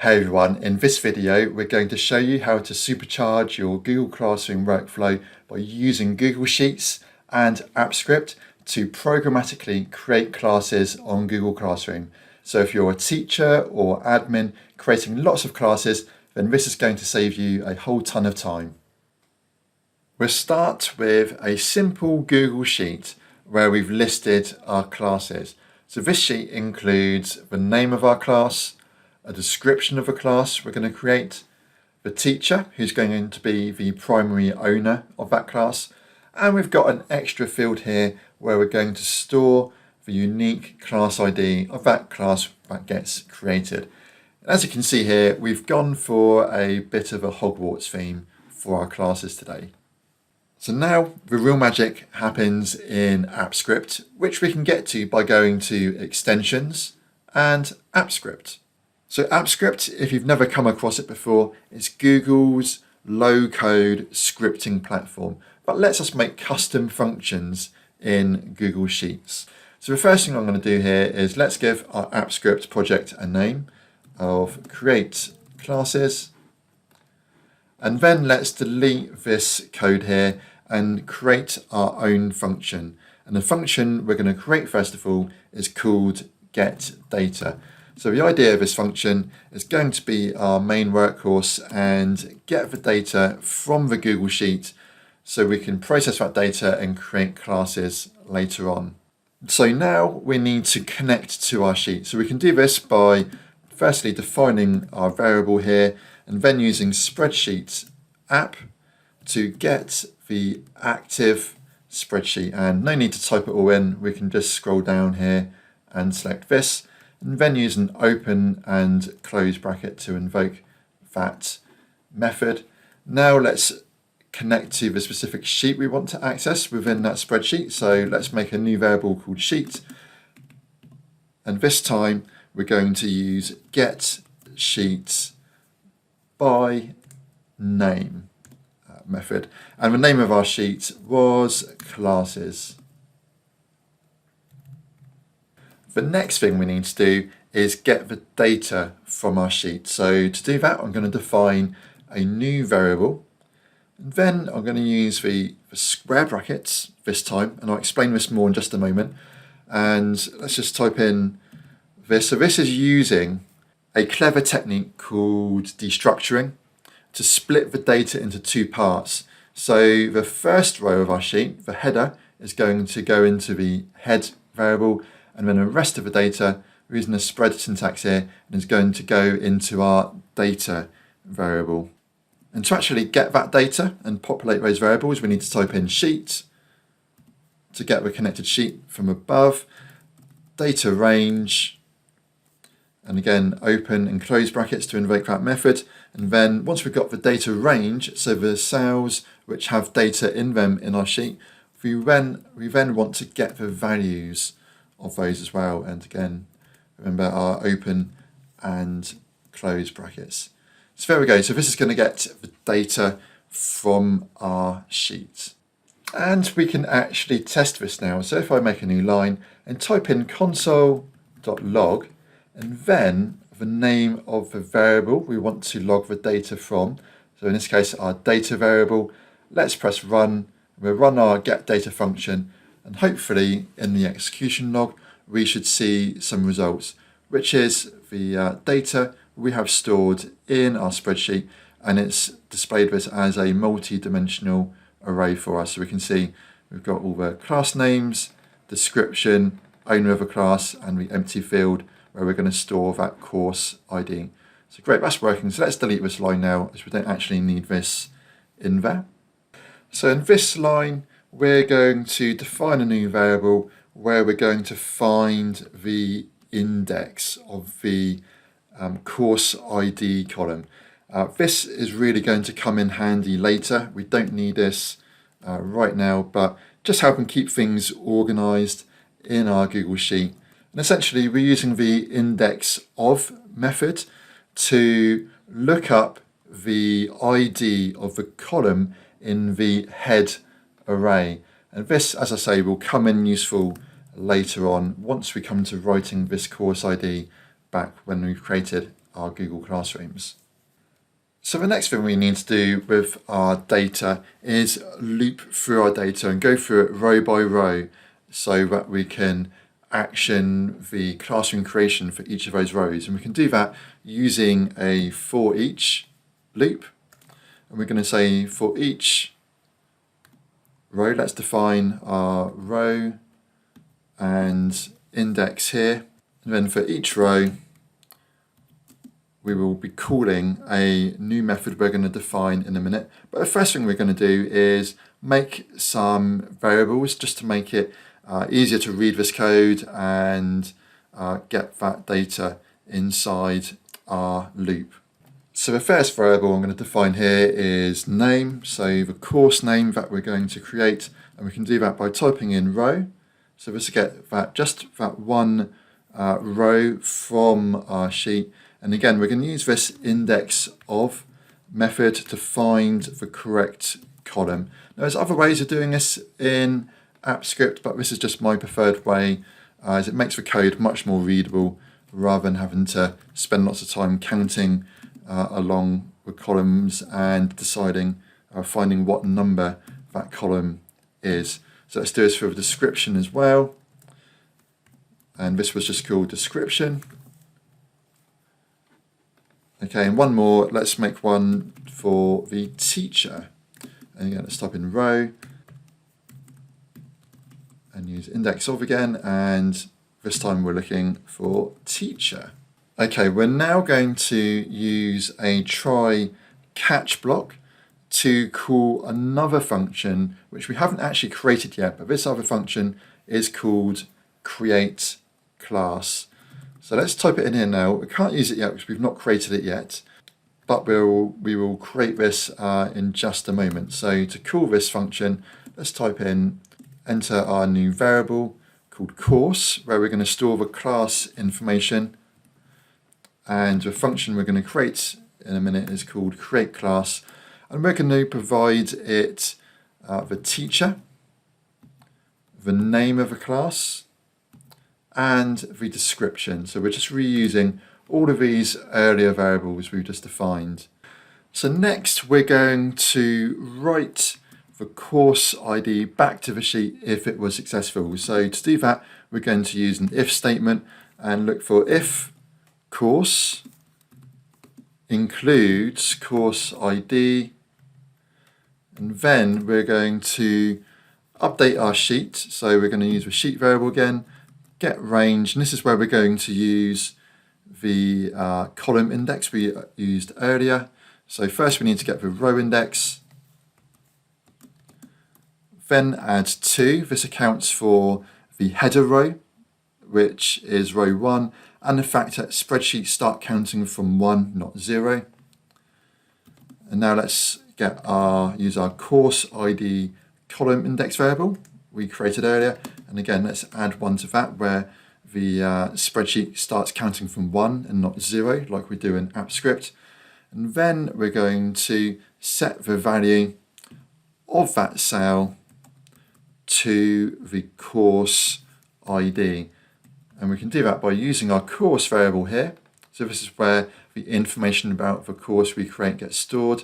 Hey everyone, in this video we're going to show you how to supercharge your Google Classroom workflow by using Google Sheets and AppScript to programmatically create classes on Google Classroom. So if you're a teacher or admin creating lots of classes, then this is going to save you a whole ton of time. We'll start with a simple Google Sheet where we've listed our classes. So this sheet includes the name of our class, a description of a class we're going to create, the teacher who's going to be the primary owner of that class, and we've got an extra field here where we're going to store the unique class ID of that class that gets created. As you can see here, we've gone for a bit of a Hogwarts theme for our classes today. So now the real magic happens in AppScript, which we can get to by going to Extensions and AppScript. So AppScript, if you've never come across it before, is Google's low-code scripting platform that lets us make custom functions in Google Sheets. So the first thing I'm going to do here is let's give our AppScript project a name of Create Classes. And then let's delete this code here and create our own function. And the function we're going to create first of all is called getData. So the idea of this function is going to be our main workhorse and get the data from the Google Sheet so we can process that data and create classes later on. So now we need to connect to our sheet. So we can do this by firstly defining our variable here and then using spreadsheet app to get the active spreadsheet. And no need to type it all in, we can just scroll down here and select this, and then use an open and close bracket to invoke that method. Now let's connect to the specific sheet we want to access within that spreadsheet. So let's make a new variable called sheet. And this time we're going to use get sheets by name method. And the name of our sheet was classes. The next thing we need to do is get the data from our sheet. So to do that, I'm going to define a new variable. And then I'm going to use the square brackets this time, and I'll explain this more in just a moment. And let's just type in this. So this is using a clever technique called destructuring to split the data into two parts. So the first row of our sheet, the header, is going to go into the head variable, and then the rest of the data, we're using the spread syntax here, and is going to go into our data variable. And to actually get that data and populate those variables, we need to type in sheet to get the connected sheet from above, data range, and again open and close brackets to invoke that method. And then once we've got the data range, so the cells which have data in them in our sheet, we then want to get the values of those as well. And again, remember our open and close brackets. So there we go. So this is going to get the data from our sheet. And we can actually test this now. So if I make a new line and type in console.log and then the name of the variable we want to log the data from, so in this case our data variable, let's press run. We'll run our getData function, and hopefully in the execution log we should see some results, which is the data we have stored in our spreadsheet, and it's displayed this as a multi-dimensional array for us. So we can see we've got all the class names, description, owner of a class, and the empty field where we're going to store that course ID. So great, that's working. So let's delete this line now, as we don't actually need this in there. So in this line, we're going to define a new variable where we're going to find the index of the course ID column. This is really going to come in handy later. We don't need this right now, but just helping keep things organized in our Google Sheet. And essentially we're using the index of method to look up the ID of the column in the head array. And this, as I say, will come in useful later on once we come to writing this course ID back when we've created our Google Classrooms. So the next thing we need to do with our data is loop through our data and go through it row by row so that we can action the classroom creation for each of those rows. And we can do that using a for each loop. And we're going to say for each row, let's define our row and index here. And then for each row, we will be calling a new method we're going to define in a minute. But the first thing we're going to do is make some variables just to make it easier to read this code and get that data inside our loop. So the first variable I'm going to define here is name, so the course name that we're going to create, and we can do that by typing in row. So this will get that just that one row from our sheet. And again, we're going to use this index of method to find the correct column. Now, there's other ways of doing this in AppScript, but this is just my preferred way, as it makes the code much more readable rather than having to spend lots of time counting along the columns and deciding, finding what number that column is. So let's do this for the description as well. And this was just called description. Okay, and one more, let's make one for the teacher. And again, let's type in row and use index of again, and this time we're looking for teacher. Okay, we're now going to use a try catch block to call another function which we haven't actually created yet, but this other function is called create class. So let's type it in here now. We can't use it yet because we've not created it yet, but we will create this in just a moment. So to call this function, let's type in, enter our new variable called course, where we're going to store the class information, and the function we're going to create in a minute is called create class, and we're going to provide it the teacher, the name of the class, and the description. So we're just reusing all of these earlier variables we've just defined. So next we're going to write the course ID back to the sheet if it was successful. So to do that, we're going to use an if statement and look for if course includes course ID, and then we're going to update our sheet. So we're going to use the sheet variable again, get range, and this is where we're going to use the column index we used earlier. So first we need to get the row index, then add 2. This accounts for the header row, which is row 1, and the fact that spreadsheets start counting from 1, not 0. And now let's use our course ID column index variable we created earlier, and again let's add 1 to that, where the spreadsheet starts counting from 1 and not 0 like we do in AppScript. And then we're going to set the value of that cell to the course ID, and we can do that by using our course variable here. So this is where the information about the course we create gets stored,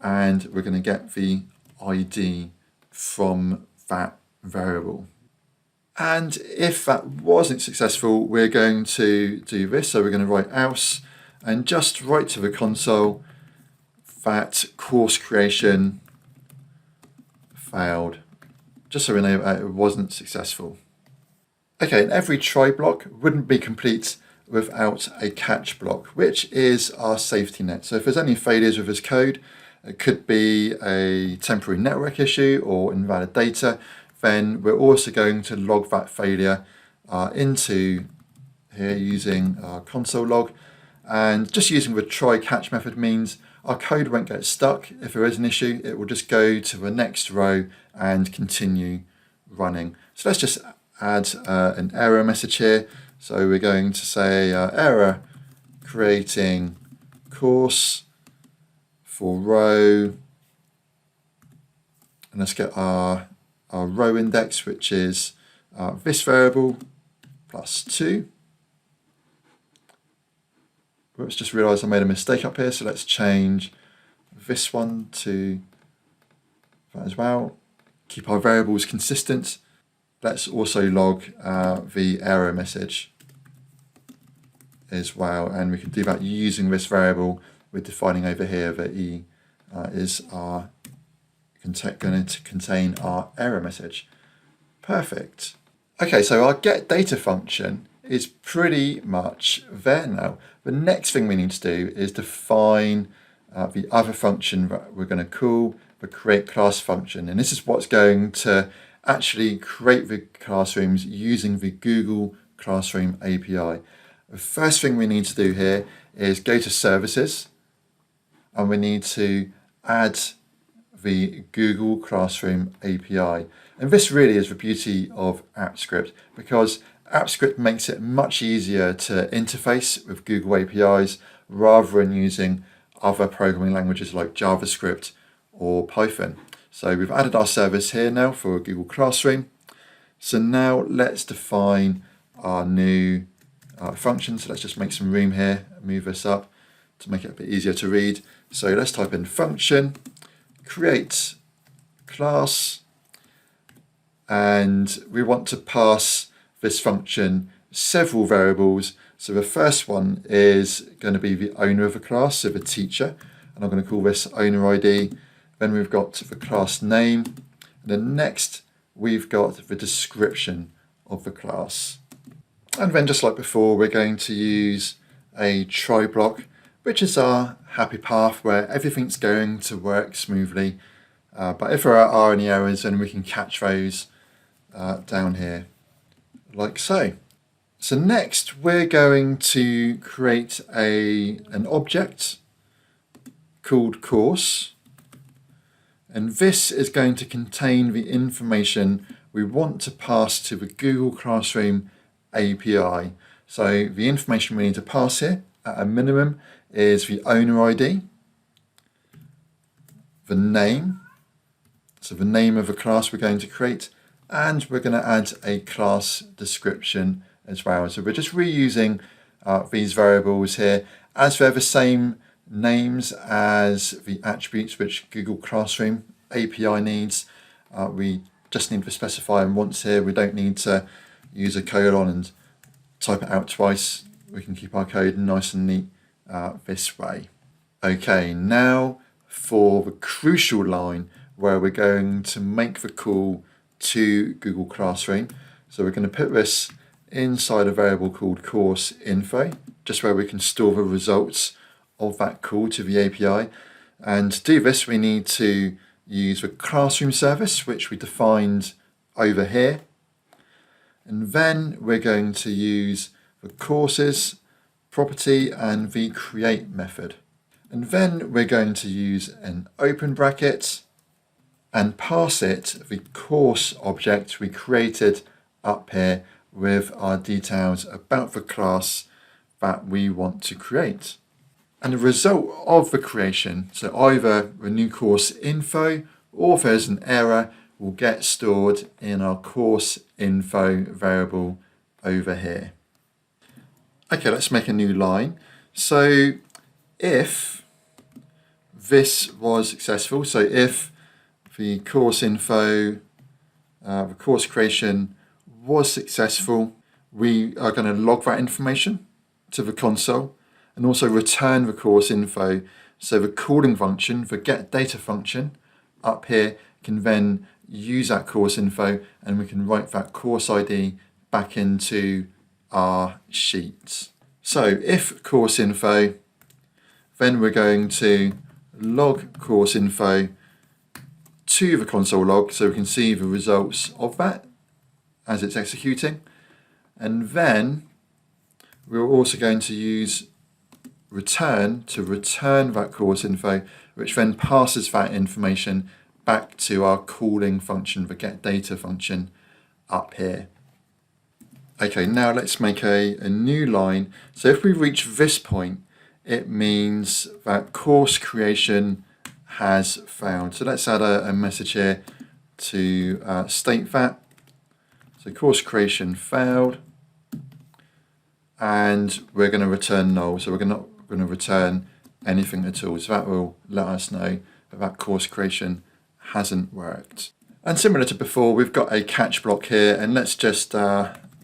and we're going to get the ID from that variable. And if that wasn't successful, we're going to do this. So we're going to write else and just write to the console that course creation failed, just so we know that it wasn't successful. Okay, and every try block wouldn't be complete without a catch block, which is our safety net. So if there's any failures with this code, it could be a temporary network issue or invalid data, then we're also going to log that failure into here using our console log. And just using the try catch method means our code won't get stuck. If there is an issue, it will just go to the next row and continue running. So let's just add an error message here. So we're going to say error creating course for row, and let's get our row index, which is this variable plus 2. Whoops, just realised I made a mistake up here, so let's change this one to that as well. Keep our variables consistent. Let's also log the error message as well, and we can do that using this variable we're defining over here that E is going to contain our error message. Perfect. Okay, so our get data function is pretty much there now. The next thing we need to do is define the other function that we're going to call the create class function, and this is what's going to actually create the classrooms using the Google Classroom API. The first thing we need to do here is go to services, and we need to add the Google Classroom API. And this really is the beauty of AppScript, because AppScript makes it much easier to interface with Google APIs rather than using other programming languages like JavaScript or Python. So we've added our service here now for Google Classroom. So now let's define our new function. So let's just make some room here, move this up to make it a bit easier to read. So let's type in function, create class, and we want to pass this function several variables. So the first one is going to be the owner of the class, so the teacher, and I'm going to call this owner ID. Then we've got the class name, and then next we've got the description of the class. And then just like before, we're going to use a try block, which is our happy path where everything's going to work smoothly. But if there are any errors, then we can catch those down here, like so. So next, we're going to create an object called course. And this is going to contain the information we want to pass to the Google Classroom API. So the information we need to pass here at a minimum is the owner ID, the name, so the name of the class we're going to create, and we're going to add a class description as well. So we're just reusing these variables here as they're the same names as the attributes which Google Classroom API needs. We just need to specify them once here. We don't need to use a colon and type it out twice. We can keep our code nice and neat this way. Okay, now for the crucial line where we're going to make the call to Google Classroom. So we're going to put this inside a variable called course info, just where we can store the results of that call to the API. And to do this, we need to use the classroom service, which we defined over here. And then we're going to use the courses property and the create method. And then we're going to use an open bracket and pass it the course object we created up here with our details about the class that we want to create. And the result of the creation, so either the new course info or if there's an error, will get stored in our course info variable over here. Okay, let's make a new line. So if this was successful, so if the course info, the course creation was successful, we are going to log that information to the console and also return the course info. So the calling function, the get data function up here, can then use that course info and we can write that course ID back into our sheets. So if course info, then we're going to log course info to the console log so we can see the results of that as it's executing. And then we're also going to use return to return that course info, which then passes that information back to our calling function, the get data function up here. Okay, now let's make a new line. So if we reach this point, it means that course creation has failed. So let's add a message here to state that. So course creation failed, and we're going to return null. So we're not going to return anything at all. So that will let us know that course creation hasn't worked. And similar to before, we've got a catch block here, and let's just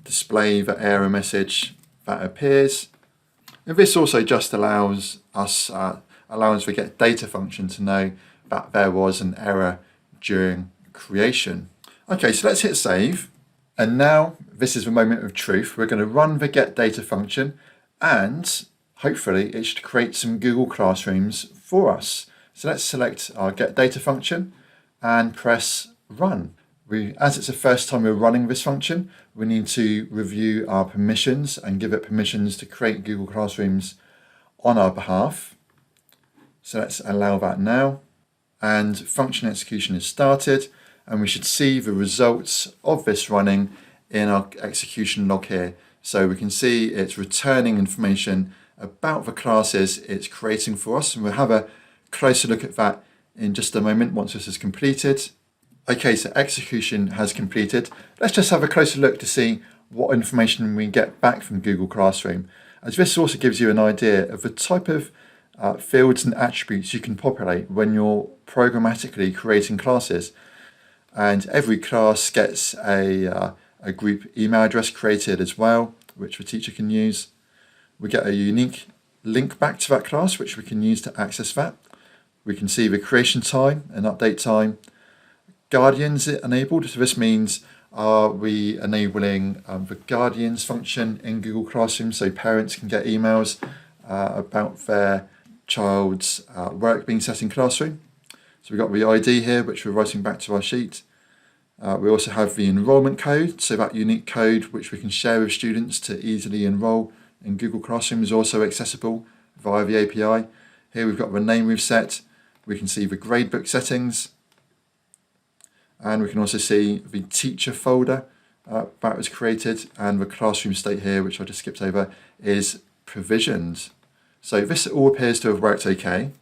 display the error message that appears. And this also just allows us, allows the get data function to know that there was an error during creation. Okay, so let's hit save. And now this is the moment of truth. We're going to run the get data function, and hopefully it should create some Google Classrooms for us. So let's select our get data function and press run. As it's the first time we're running this function, we need to review our permissions and give it permissions to create Google Classrooms on our behalf. So let's allow that now. And function execution is started, and we should see the results of this running in our execution log here. So we can see it's returning information about the classes it's creating for us, and we'll have a closer look at that in just a moment once this is completed. Okay, so execution has completed. Let's just have a closer look to see what information we get back from Google Classroom, as this also gives you an idea of the type of fields and attributes you can populate when you're programmatically creating classes. And every class gets a group email address created as well, which the teacher can use. We get a unique link back to that class, which we can use to access that. We can see the creation time and update time. Guardians enabled, so this means are we enabling the Guardians function in Google Classroom so parents can get emails about their child's work being set in Classroom. So we've got the ID here, which we're writing back to our sheet. We also have the enrolment code, so that unique code which we can share with students to easily enroll in Google Classroom is also accessible via the API. Here we've got the name we've set. We can see the gradebook settings. And we can also see the teacher folder that was created, and the classroom state here, which I just skipped over, is provisioned. So this all appears to have worked okay.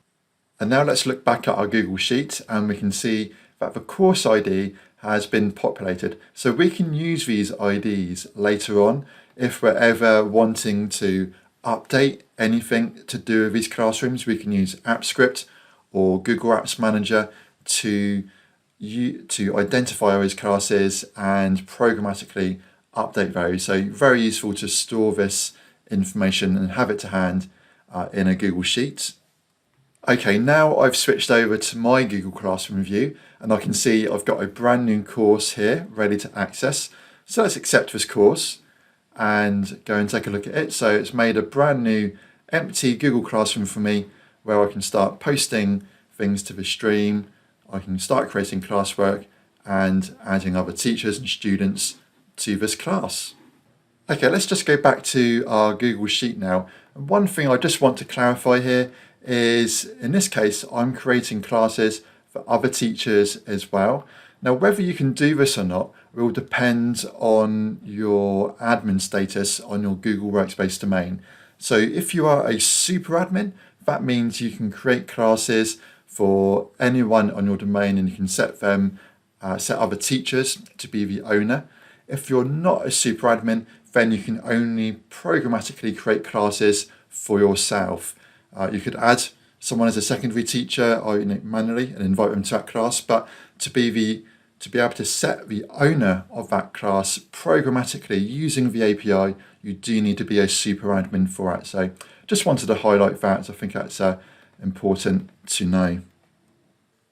And now let's look back at our Google Sheet, and we can see that the course ID has been populated. So we can use these IDs later on if we're ever wanting to update anything to do with these classrooms. We can use AppScript or Google Apps Manager to identify those classes and programmatically update those. So very useful to store this information and have it to hand in a Google Sheet. Okay, now I've switched over to my Google Classroom view, and I can see I've got a brand new course here ready to access. So let's accept this course and go and take a look at it. So it's made a brand new empty Google Classroom for me where I can start posting things to the stream. I can start creating classwork and adding other teachers and students to this class. Okay, let's just go back to our Google Sheet now. And one thing I just want to clarify here is, in this case, I'm creating classes for other teachers as well. Now, whether you can do this or not will depend on your admin status on your Google Workspace domain. So if you are a super admin, that means you can create classes for anyone on your domain, and you can set other teachers to be the owner. If you're not a super admin, then you can only programmatically create classes for yourself. You could add someone as a secondary teacher or manually and invite them to that class, but to be able to set the owner of that class programmatically using the API, you do need to be a super admin for it. So just wanted to highlight that. I think that's important to know.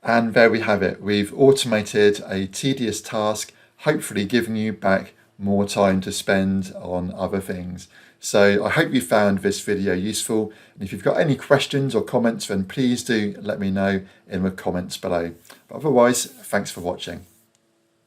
And there we have it. We've automated a tedious task, hopefully giving you back more time to spend on other things. So I hope you found this video useful. And if you've got any questions or comments, then please do let me know in the comments below. But otherwise, thanks for watching.